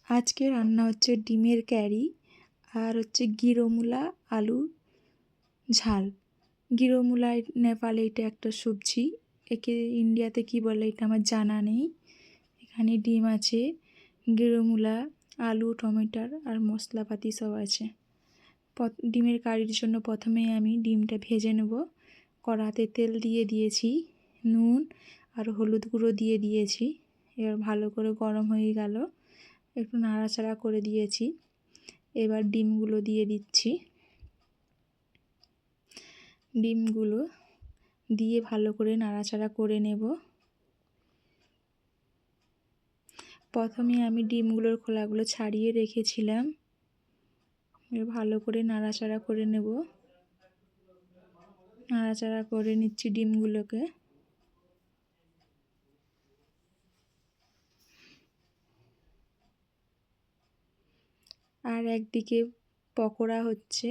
আজকে রান্না হচ্ছে ডিমের ক্যারি আর হচ্ছে গিরোমুলা আলু ঝাল। গিরোমুলা নেপালে এটা একটা সবজি, একে ইন্ডিয়াতে কি বলে এটা আমার জানা নেই। এখানে ডিম আছে, গিরোমুলা, আলু, টমেটো আর মশলাপাতি সব আছে। ডিমের কারির জন্য প্রথমে আমি ডিমটা ভেজে নেব। কড়াতে তেল দিয়ে দিয়েছি, নুন আর হলুদ গুঁড়ো দিয়ে দিয়েছি। এবার ভালো করে গরম হয়ে গেল, একটু নাড়াচাড়া করে দিয়েছি। এবার ডিমগুলো দিয়ে দিচ্ছি। ডিমগুলো দিয়ে ভালো করে নাড়াচাড়া করে নেব। প্রথমে আমি ডিমগুলোর খোলাগুলো ছাড়িয়ে রেখেছিলাম। ভালো করে নাড়াচাড়া করে নেব। নাড়াচাড়া করে নিচ্ছি ডিমগুলোকে। আর একদিকে পকোড়া হচ্ছে,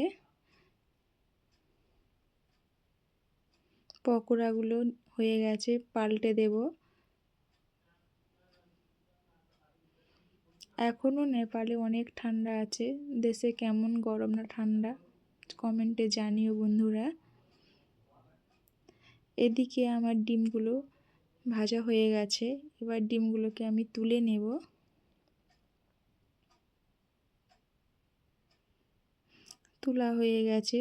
পকোড়াগুলো হয়ে গেছে, পাল্টে দেব। এখনও নেপালে অনেক ঠান্ডা আছে। দেশে কেমন গরম না ঠান্ডা কমেন্টে জানিও বন্ধুরা। এদিকে আমার ডিমগুলো ভাজা হয়ে গেছে, এবার ডিমগুলোকে আমি তুলে নেব। তোলা হয়ে গেছে,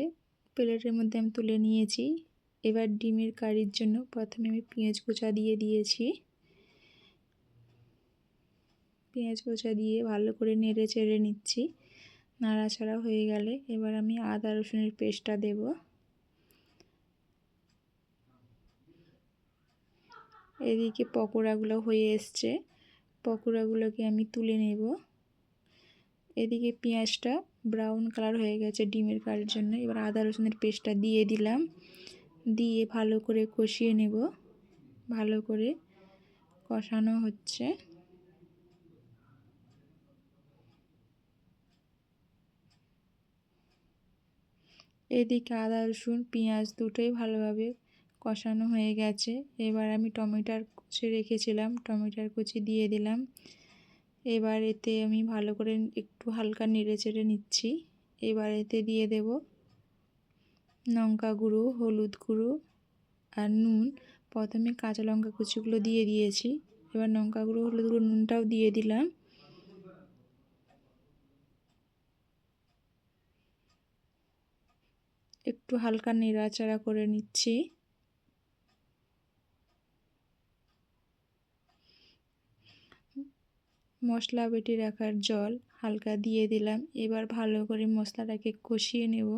প্লেটের মধ্যে আমি তুলে নিয়েছি। এবার ডিমের কারির জন্য প্রথমে আমি পেঁয়াজ কুচা দিয়ে দিয়েছি। পেঁয়াজ কুচা দিয়ে ভালো করে নেড়ে চেড়ে নিচ্ছি। নাড়াচাড়া হয়ে গেলে এবার আমি আদা রসুনের পেস্টটা দেব। এদিকে পকোড়াগুলো হয়ে এসছে, পকোড়াগুলোকে আমি তুলে নেব। এদিকে পেঁয়াজটা ব্রাউন কালার হয়ে গেছে ডিমের কারির জন্য। এবার আদা রসুনের পেস্টটা দিয়ে দিলাম, দিয়ে ভালো করে কষিয়ে নেব। ভালো করে কষানো হচ্ছে। এদিকে আদা রসুন পেঁয়াজ দুটোই ভালোভাবে কষানো হয়ে গেছে। এবার আমি টমেটোর কুচি রেখেছিলাম, টমেটোর কুচি দিয়ে দিলাম। এবার এতে আমি ভালো করে একটু হালকা নেড়ে চেড়ে নিচ্ছি। এবার এতে দিয়ে দেব লঙ্কা গুঁড়ো, হলুদ গুঁড়ো আর নুন। প্রথমে কাঁচা লঙ্কা কুচিগুলো দিয়ে দিয়েছি, এবার লঙ্কা গুঁড়ো, হলুদ গুঁড়ো, নুনটাও দিয়ে দিলাম। একটু হালকা নেড়াচাড়া করে নিচ্ছি। মশলা বেটে রাখার জল হালকা দিয়ে দিলাম। এবার ভালো করে মশলাটাকে কষিয়ে নেব।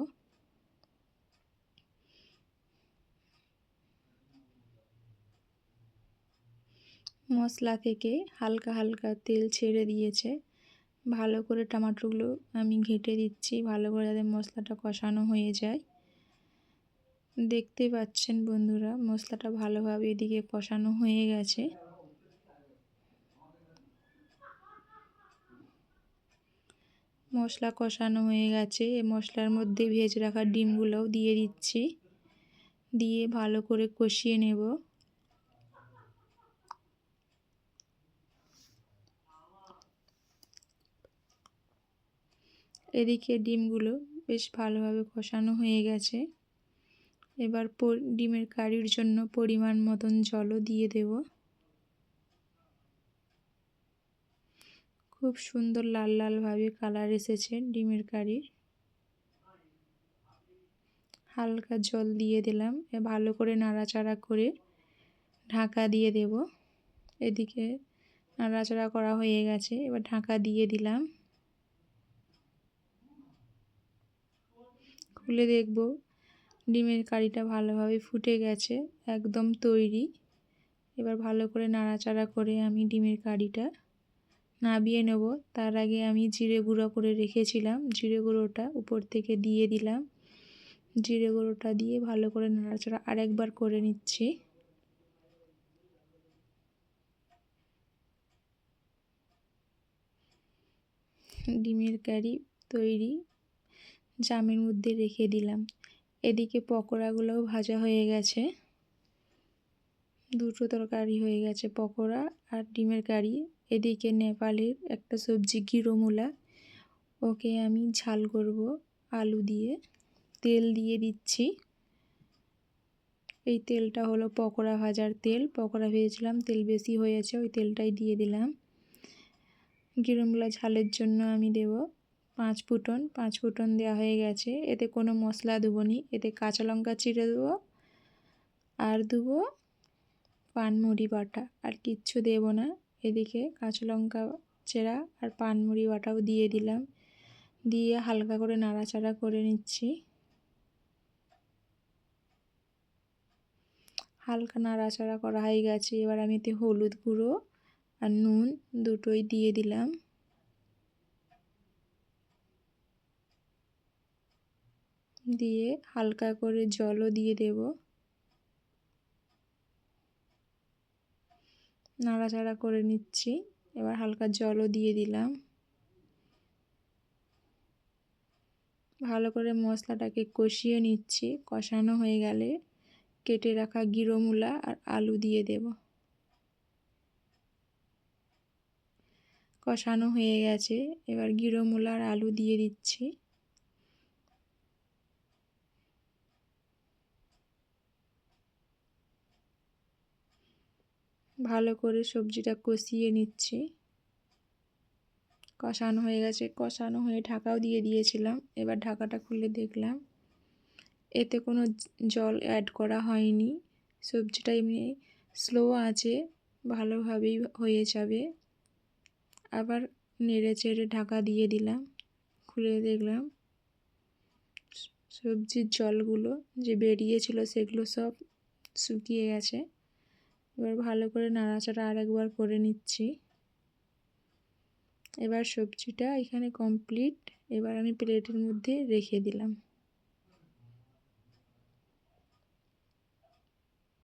মশলা থেকে হালকা হালকা তেল ছেড়ে দিয়েছে। ভালো করে টমেটোগুলো আমি ঘেঁটে দিচ্ছি, ভালো করে যাতে মশলাটা কষানো হয়ে যায়। দেখতে পাচ্ছেন বন্ধুরা, মশলাটা ভালোভাবে এদিকে কষানো হয়ে গেছে। মশলা কষানো হয়ে গেছে, এই মশলার মধ্যে ভেজে রাখা ডিমগুলোও দিয়ে দিচ্ছি, দিয়ে ভালো করে কষিয়ে নেব। এদিকে ডিমগুলো বেশ ভালোভাবে কষানো হয়ে গেছে। এবার ডিমের কারির জন্য পরিমাণ মতন জলও দিয়ে দেব। খুব সুন্দর লাল লালভাবে কালার এসেছে ডিমের কারির। হালকা জল দিয়ে দিলাম, ভালো করে নাড়াচাড়া করে ঢাকা দিয়ে দেব। এদিকে নাড়াচাড়া করা হয়ে গেছে, এবার ঢাকা দিয়ে দিলাম। খুলে দেখব ডিমের কারিটা ভালোভাবে ফুটে গেছে, একদম তৈরি। এবার ভালো করে নাড়াচাড়া করে আমি ডিমের কারিটা নামিয়ে নেব। তার আগে আমি জিরে গুঁড়ো করে রেখেছিলাম, জিরে গুঁড়োটা উপর থেকে দিয়ে দিলাম। জিরে গুঁড়োটা দিয়ে ভালো করে নাড়াচাড়া আরেকবার করে নিচ্ছি। ডিমের কারি তৈরি, জামের মধ্যে রেখে দিলাম। এদিকে পকোড়াগুলোও ভাজা হয়ে গেছে। দুটো তরকারি হয়ে গেছে, পকোড়া আর ডিমের কারি। এদিকে নেপালের একটা সবজি গিরোমূলা, ওকে আমি ঝাল করব আলু দিয়ে। তেল দিয়ে দিচ্ছি। এই তেলটা হলো পকোড়া ভাজার তেল, পকোড়া ভেজেছিলাম, তেল বেশি হয়েছে, ওই তেলটাই দিয়ে দিলাম। গিরোমূলা ঝালের জন্য আমি দেব 5 ফোঁটন। 5 ফোঁটন দেওয়া হয়ে গেছে। এতে কোনো মশলা দেবো নি, এতে কাঁচা লঙ্কা চিড়ে দেবো আর দেবো পানমুড়ি বাটা, আর কিচ্ছু দেব না। এদিকে কাঁচা লঙ্কা চেরা আর পানমুড়ি বাটাও দিয়ে দিলাম, দিয়ে হালকা করে নাড়াচাড়া করে নিচ্ছি। হালকা নাড়াচাড়া করা হয়ে গেছে। এবার আমি এতে হলুদ গুঁড়ো আর নুন দুটোই দিয়ে দিলাম। দিয়ে হালকা করে জলও দিয়ে দেব। নাড়াচাড়া করে নিচ্ছি। এবার হালকা জলও দিয়ে দিলাম। ভালো করে মশলাটাকে কষিয়ে নিচ্ছি। কষানো হয়ে গেলে কেটে রাখা গিরোমূলা আর আলু দিয়ে দেব। কষানো হয়ে গেছে। এবার গিরোমূলা আর আলু দিয়ে দিচ্ছি। ভালো করে সবজিটা কষিয়ে নিচ্ছি। কষানো হয়ে গেছে। কষানো হয়ে ঢাকাও দিয়ে দিয়েছিলাম। এবার ঢাকাটা খুলে দেখলাম এতে কোনো জল অ্যাড করা হয়নি। সবজিটা এমনি স্লো আছে, ভালোভাবেই হয়ে যাবে। আবার নেড়ে চেড়ে ঢাকা দিয়ে দিলাম। খুলে দেখলাম সবজির জলগুলো যে বেরিয়েছিল সেগুলো সব শুকিয়ে গেছে। এবার ভালো করে নাড়াচাড়া আরেকবার করে নিচ্ছি। এবার সবজিটা এখানে কমপ্লিট। এবার আমি প্লেটের মধ্যে রেখে দিলাম।